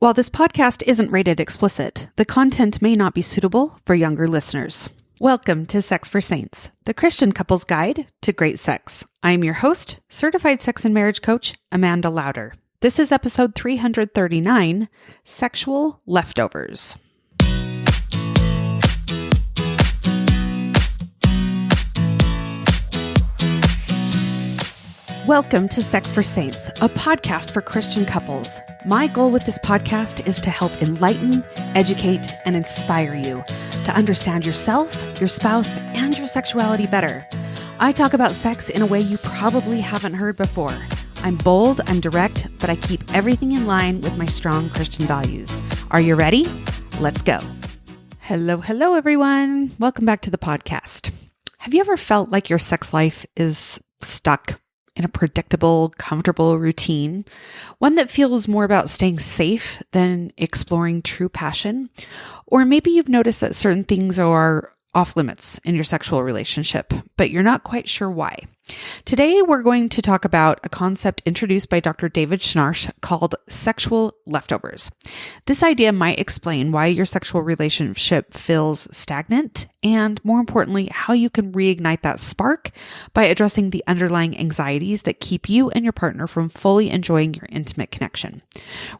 While this podcast isn't rated explicit, the content may not be suitable for younger listeners. Welcome to Sex for Saints, the Christian couple's guide to great sex. I am your host, certified sex and marriage coach, Amanda Lauder. This is episode 339, Sexual Leftovers. Welcome to Sex for Saints, a podcast for Christian couples. My goal with this podcast is to help enlighten, educate, and inspire you to understand yourself, your spouse, and your sexuality better. I talk about sex in a way you probably haven't heard before. I'm bold, I'm direct, but I keep everything in line with my strong Christian values. Are you ready? Let's go. Hello, everyone. Welcome back to the podcast. Have you ever felt like your sex life is stuck in a predictable, comfortable routine, one that feels more about staying safe than exploring true passion? Or maybe you've noticed that certain things are off limits in your sexual relationship, but you're not quite sure why. Today, we're going to talk about a concept introduced by Dr. David Schnarch called sexual leftovers. This idea might explain why your sexual relationship feels stagnant and, more importantly, how you can reignite that spark by addressing the underlying anxieties that keep you and your partner from fully enjoying your intimate connection.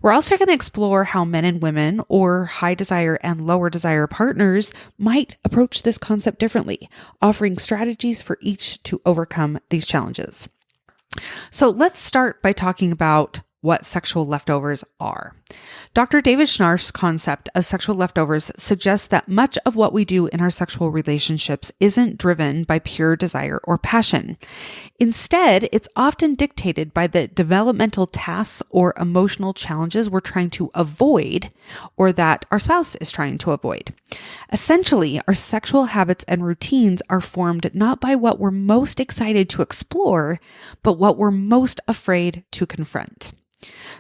We're also going to explore how men and women, or high desire and lower desire partners, might approach this concept differently, offering strategies for each to overcome these challenges. So let's start by talking about what sexual leftovers are. Dr. David Schnarch's concept of sexual leftovers suggests that much of what we do in our sexual relationships isn't driven by pure desire or passion. Instead, it's often dictated by the developmental tasks or emotional challenges we're trying to avoid, or that our spouse is trying to avoid. Essentially, our sexual habits and routines are formed not by what we're most excited to explore, but what we're most afraid to confront.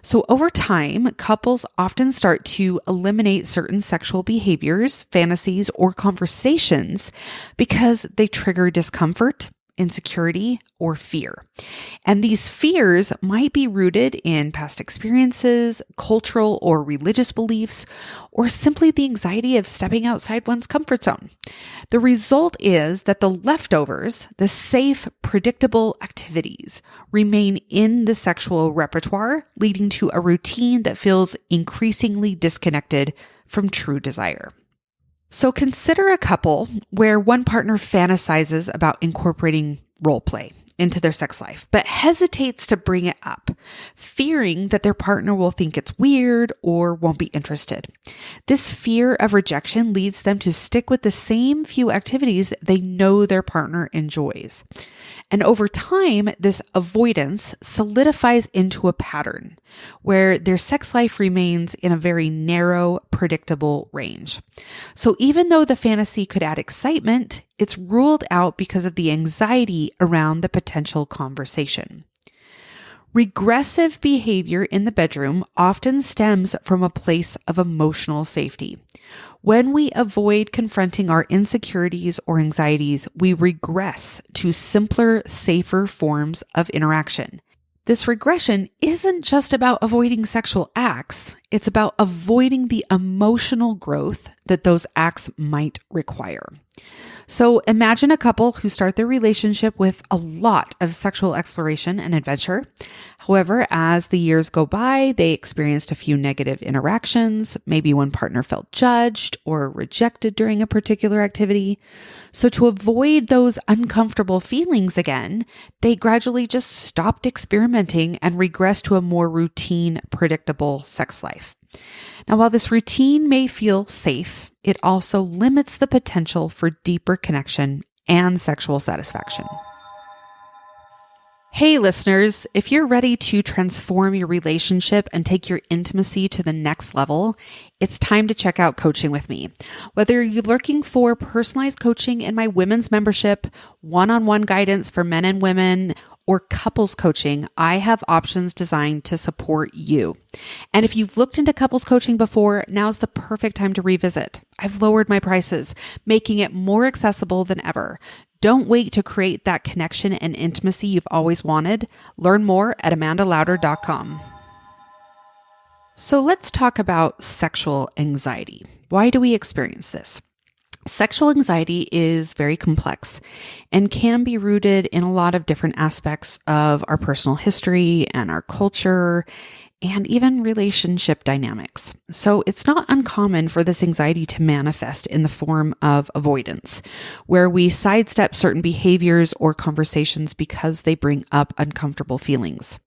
So over time, couples often start to eliminate certain sexual behaviors, fantasies, or conversations because they trigger discomfort, insecurity, or fear. And these fears might be rooted in past experiences, cultural or religious beliefs, or simply the anxiety of stepping outside one's comfort zone. The result is that the leftovers, the safe, predictable activities, remain in the sexual repertoire, leading to a routine that feels increasingly disconnected from true desire. So consider a couple where one partner fantasizes about incorporating role play into their sex life, but hesitates to bring it up, fearing that their partner will think it's weird or won't be interested. This fear of rejection leads them to stick with the same few activities they know their partner enjoys. And over time, this avoidance solidifies into a pattern where their sex life remains in a very narrow, predictable range. So even though the fantasy could add excitement, it's ruled out because of the anxiety around the potential conversation. Regressive behavior in the bedroom often stems from a place of emotional safety. When we avoid confronting our insecurities or anxieties, we regress to simpler, safer forms of interaction. This regression isn't just about avoiding sexual acts, it's about avoiding the emotional growth that those acts might require. So imagine a couple who start their relationship with a lot of sexual exploration and adventure. However, as the years go by, they experienced a few negative interactions. Maybe one partner felt judged or rejected during a particular activity. So to avoid those uncomfortable feelings again, they gradually just stopped experimenting and regressed to a more routine, predictable sex life. Now, while this routine may feel safe, it also limits the potential for deeper connection and sexual satisfaction. Hey listeners, if you're ready to transform your relationship and take your intimacy to the next level, it's time to check out coaching with me. Whether you're looking for personalized coaching in my women's membership, one-on-one guidance for men and women, or couples coaching, I have options designed to support you. And if you've looked into couples coaching before, now's the perfect time to revisit. I've lowered my prices, making it more accessible than ever. Don't wait to create that connection and intimacy you've always wanted. Learn more at amandalauder.com. So let's talk about sexual anxiety. Why do we experience this? Sexual anxiety is very complex and can be rooted in a lot of different aspects of our personal history and our culture and even relationship dynamics. So it's not uncommon for this anxiety to manifest in the form of avoidance, where we sidestep certain behaviors or conversations because they bring up uncomfortable feelings.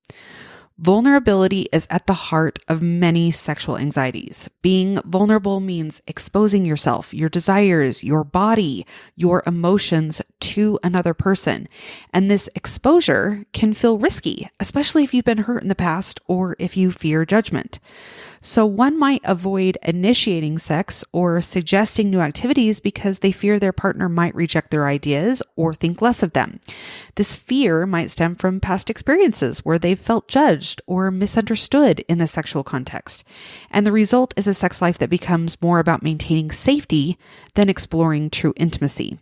Vulnerability is at the heart of many sexual anxieties. Being vulnerable means exposing yourself, your desires, your body, your emotions to another person. And this exposure can feel risky, especially if you've been hurt in the past or if you fear judgment. So one might avoid initiating sex or suggesting new activities because they fear their partner might reject their ideas or think less of them. This fear might stem from past experiences where they've felt judged or misunderstood in the sexual context. And the result is a sex life that becomes more about maintaining safety than exploring true intimacy.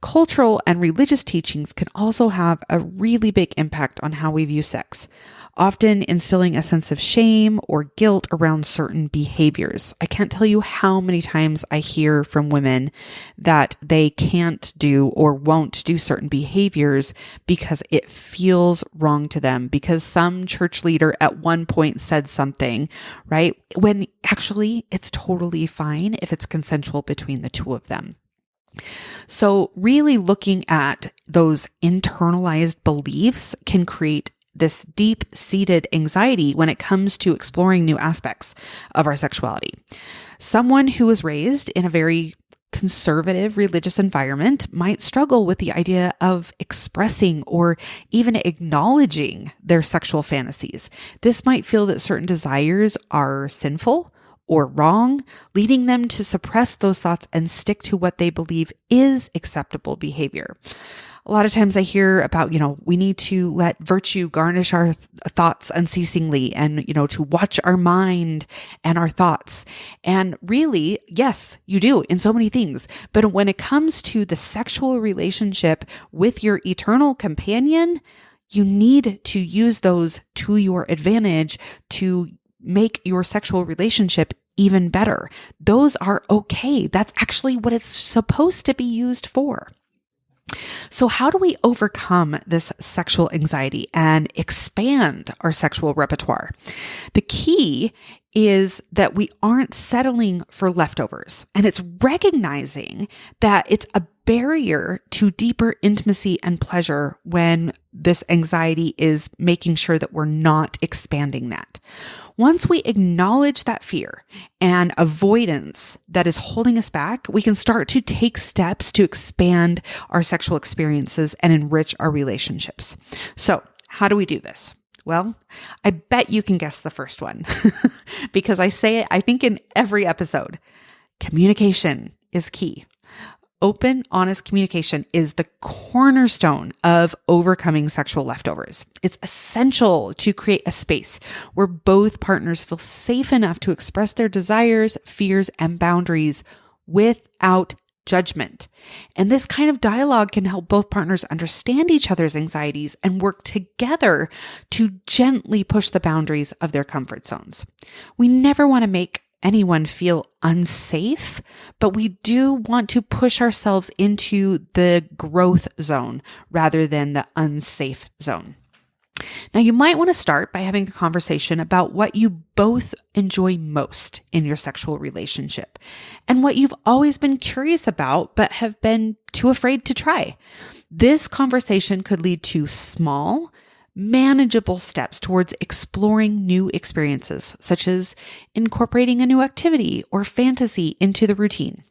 Cultural and religious teachings can also have a really big impact on how we view sex, often instilling a sense of shame or guilt around certain behaviors. I can't tell you how many times I hear from women that they can't do or won't do certain behaviors because it feels wrong to them, because some church leader at one point said something, right? When actually it's totally fine if it's consensual between the two of them. So really looking at those internalized beliefs can create this deep-seated anxiety when it comes to exploring new aspects of our sexuality. Someone who was raised in a very conservative religious environment might struggle with the idea of expressing or even acknowledging their sexual fantasies. This might feel that certain desires are sinful or wrong, leading them to suppress those thoughts and stick to what they believe is acceptable behavior. A lot of times I hear about, we need to let virtue garnish our thoughts unceasingly and, to watch our mind and our thoughts. And really, yes, you do in so many things. But when it comes to the sexual relationship with your eternal companion, you need to use those to your advantage to make your sexual relationship even better. Those are okay. That's actually what it's supposed to be used for. So how do we overcome this sexual anxiety and expand our sexual repertoire? The key is that we aren't settling for leftovers, and it's recognizing that it's a barrier to deeper intimacy and pleasure when this anxiety is making sure that we're not expanding that. Once we acknowledge that fear and avoidance that is holding us back, we can start to take steps to expand our sexual experiences and enrich our relationships. So, how do we do this? Well, I bet you can guess the first one because I say it, I think, in every episode. Communication is key. Open, honest communication is the cornerstone of overcoming sexual leftovers. It's essential to create a space where both partners feel safe enough to express their desires, fears, and boundaries without judgment. And this kind of dialogue can help both partners understand each other's anxieties and work together to gently push the boundaries of their comfort zones. We never want to make anyone feel unsafe, but we do want to push ourselves into the growth zone rather than the unsafe zone. Now, you might want to start by having a conversation about what you both enjoy most in your sexual relationship and what you've always been curious about but have been too afraid to try. This conversation could lead to small, manageable steps towards exploring new experiences, such as incorporating a new activity or fantasy into the routine.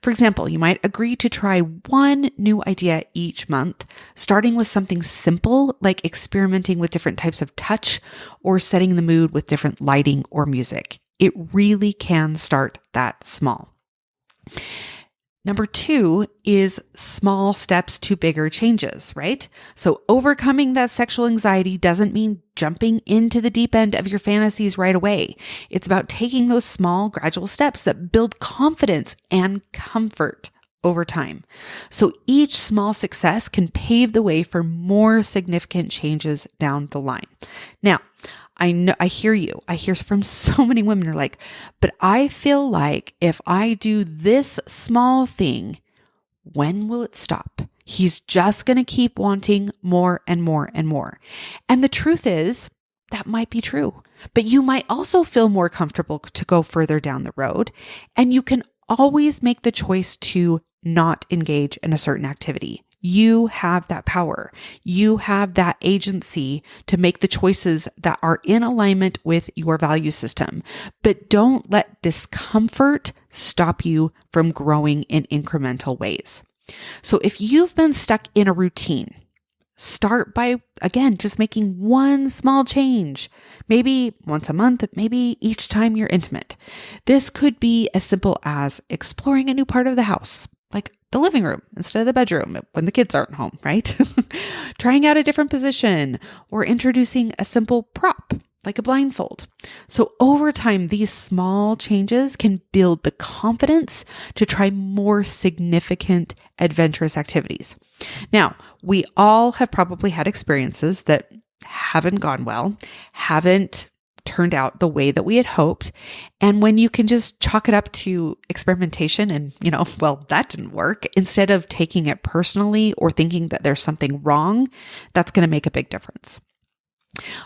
For example, you might agree to try one new idea each month, starting with something simple like experimenting with different types of touch or setting the mood with different lighting or music. It really can start that small. Number 2 is small steps to bigger changes, right? So overcoming that sexual anxiety doesn't mean jumping into the deep end of your fantasies right away. It's about taking those small, gradual steps that build confidence and comfort over time. So each small success can pave the way for more significant changes down the line. Now, I know, I hear you. I hear from so many women are like, but I feel like if I do this small thing, when will it stop? He's just going to keep wanting more and more and more. And the truth is, that might be true, but you might also feel more comfortable to go further down the road. And you can always make the choice to not engage in a certain activity. You have that power. You have that agency to make the choices that are in alignment with your value system. But don't let discomfort stop you from growing in incremental ways. So if you've been stuck in a routine, start by, again, just making one small change, maybe once a month, maybe each time you're intimate. This could be as simple as exploring a new part of the house, like the living room instead of the bedroom when the kids aren't home, right? Trying out a different position or introducing a simple prop like a blindfold. So over time, these small changes can build the confidence to try more significant, adventurous activities. Now, we all have probably had experiences that haven't gone well, haven't turned out the way that we had hoped. And when you can just chalk it up to experimentation and, well, that didn't work, instead of taking it personally or thinking that there's something wrong, that's going to make a big difference.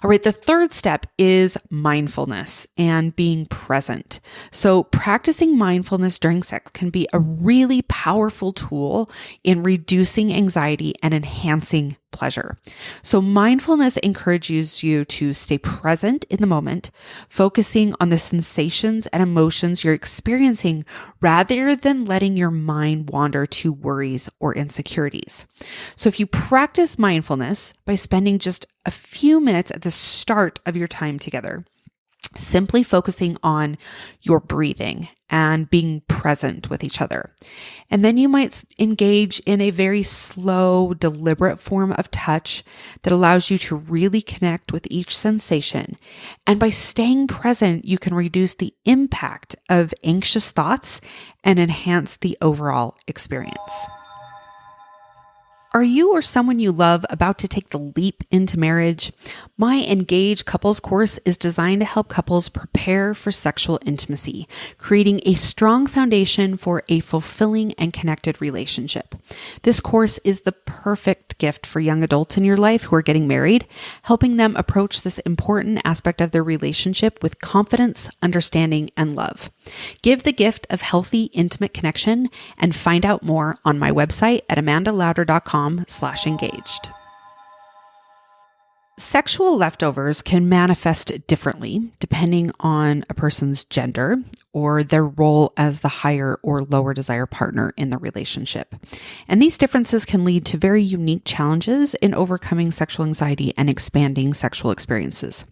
All right, the third step is mindfulness and being present. So practicing mindfulness during sex can be a really powerful tool in reducing anxiety and enhancing pleasure. So mindfulness encourages you to stay present in the moment, focusing on the sensations and emotions you're experiencing rather than letting your mind wander to worries or insecurities. So if you practice mindfulness by spending just a few minutes at the start of your time together, simply focusing on your breathing and being present with each other. And then you might engage in a very slow, deliberate form of touch that allows you to really connect with each sensation. And by staying present, you can reduce the impact of anxious thoughts and enhance the overall experience. Are you or someone you love about to take the leap into marriage? My Engage Couples course is designed to help couples prepare for sexual intimacy, creating a strong foundation for a fulfilling and connected relationship. This course is the perfect gift for young adults in your life who are getting married, helping them approach this important aspect of their relationship with confidence, understanding, and love. Give the gift of healthy, intimate connection and find out more on my website at amandalauder.com/engaged. Sexual leftovers can manifest differently depending on a person's gender or their role as the higher or lower desire partner in the relationship. And these differences can lead to very unique challenges in overcoming sexual anxiety and expanding sexual experiences.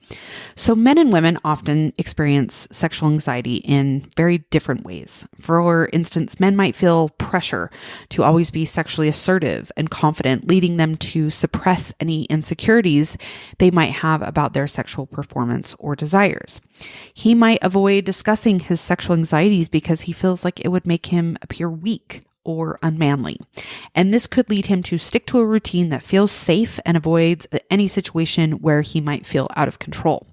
So men and women often experience sexual anxiety in very different ways. For instance, men might feel pressure to always be sexually assertive and confident, leading them to suppress any insecurities they might have about their sexual performance or desires. He might avoid discussing his sexual anxieties because he feels like it would make him appear weak or unmanly. And this could lead him to stick to a routine that feels safe and avoids any situation where he might feel out of control.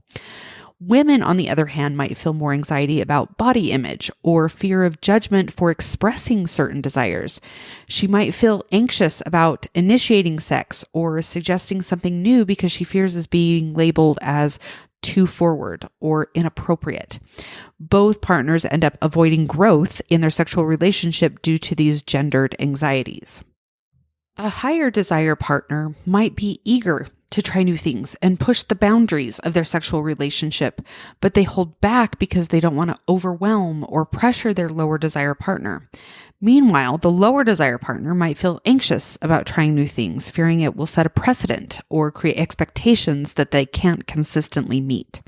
Women, on the other hand, might feel more anxiety about body image or fear of judgment for expressing certain desires. She might feel anxious about initiating sex or suggesting something new because she fears is being labeled as too forward or inappropriate. Both partners end up avoiding growth in their sexual relationship due to these gendered anxieties. A higher desire partner might be eager to try new things and push the boundaries of their sexual relationship, but they hold back because they don't want to overwhelm or pressure their lower desire partner. Meanwhile, the lower desire partner might feel anxious about trying new things, fearing it will set a precedent or create expectations that they can't consistently meet.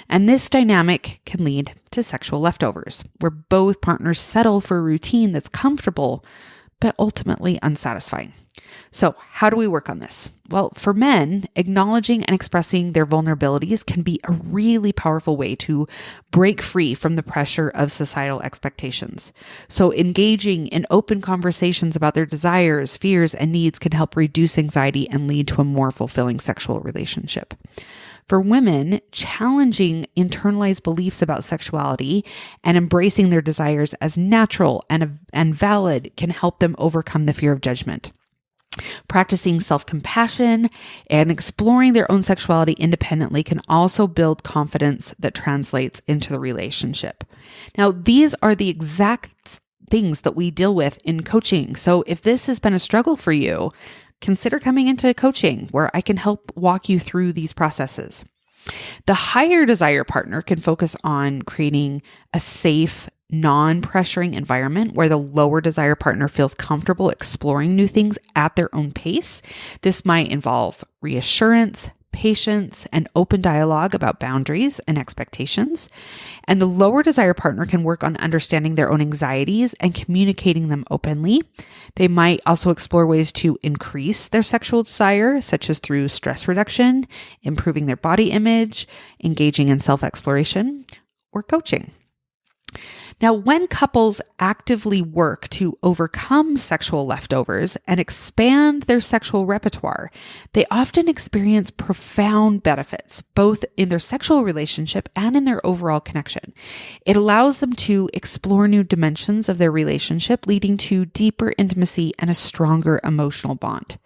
And this dynamic can lead to sexual leftovers, where both partners settle for a routine that's comfortable, but ultimately unsatisfying. So how do we work on this? Well, for men, acknowledging and expressing their vulnerabilities can be a really powerful way to break free from the pressure of societal expectations. So engaging in open conversations about their desires, fears, and needs can help reduce anxiety and lead to a more fulfilling sexual relationship. For women, challenging internalized beliefs about sexuality and embracing their desires as natural and valid can help them overcome the fear of judgment. Practicing self-compassion and exploring their own sexuality independently can also build confidence that translates into the relationship. Now, these are the exact things that we deal with in coaching. So if this has been a struggle for you, consider coming into coaching where I can help walk you through these processes. The higher desire partner can focus on creating a safe, non-pressuring environment where the lower desire partner feels comfortable exploring new things at their own pace. This might involve reassurance, patience, and open dialogue about boundaries and expectations. And the lower desire partner can work on understanding their own anxieties and communicating them openly. They might also explore ways to increase their sexual desire, such as through stress reduction, improving their body image, engaging in self-exploration, or coaching. Now, when couples actively work to overcome sexual leftovers and expand their sexual repertoire, they often experience profound benefits, both in their sexual relationship and in their overall connection. It allows them to explore new dimensions of their relationship, leading to deeper intimacy and a stronger emotional bond.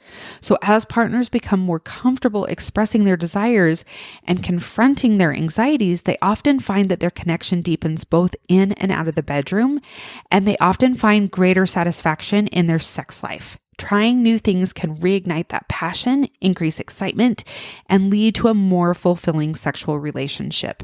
So as partners become more comfortable expressing their desires and confronting their anxieties, they often find that their connection deepens both in and out of the bedroom, and they often find greater satisfaction in their sex life. Trying new things can reignite that passion, increase excitement, and lead to a more fulfilling sexual relationship.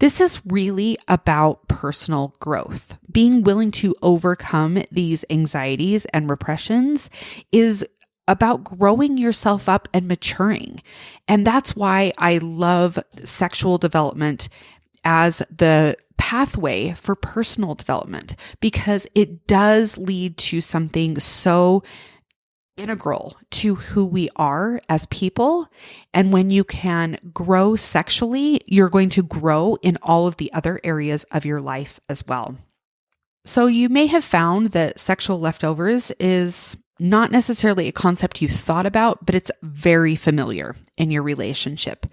This is really about personal growth. Being willing to overcome these anxieties and repressions is about growing yourself up and maturing. And that's why I love sexual development as the pathway for personal development, because it does lead to something so integral to who we are as people. And when you can grow sexually, you're going to grow in all of the other areas of your life as well. So you may have found that sexual leftovers is not necessarily a concept you thought about, but it's very familiar in your relationship.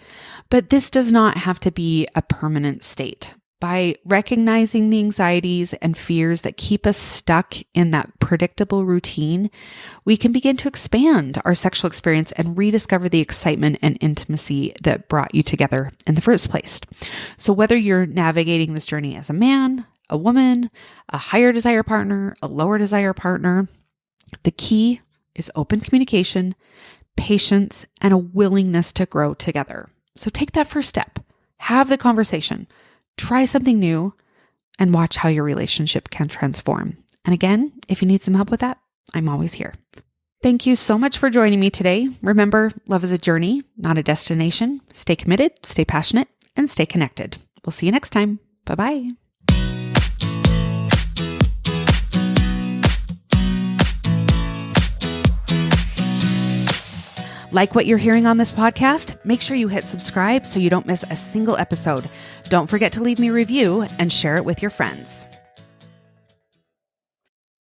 But this does not have to be a permanent state. By recognizing the anxieties and fears that keep us stuck in that predictable routine, we can begin to expand our sexual experience and rediscover the excitement and intimacy that brought you together in the first place. So whether you're navigating this journey as a man, a woman, a higher desire partner, a lower desire partner, the key is open communication, patience, and a willingness to grow together. So take that first step, have the conversation, try something new, and watch how your relationship can transform. And again, if you need some help with that, I'm always here. Thank you so much for joining me today. Remember, love is a journey, not a destination. Stay committed, stay passionate, and stay connected. We'll see you next time. Bye-bye. Like what you're hearing on this podcast? Make sure you hit subscribe so you don't miss a single episode. Don't forget to leave me a review and share it with your friends.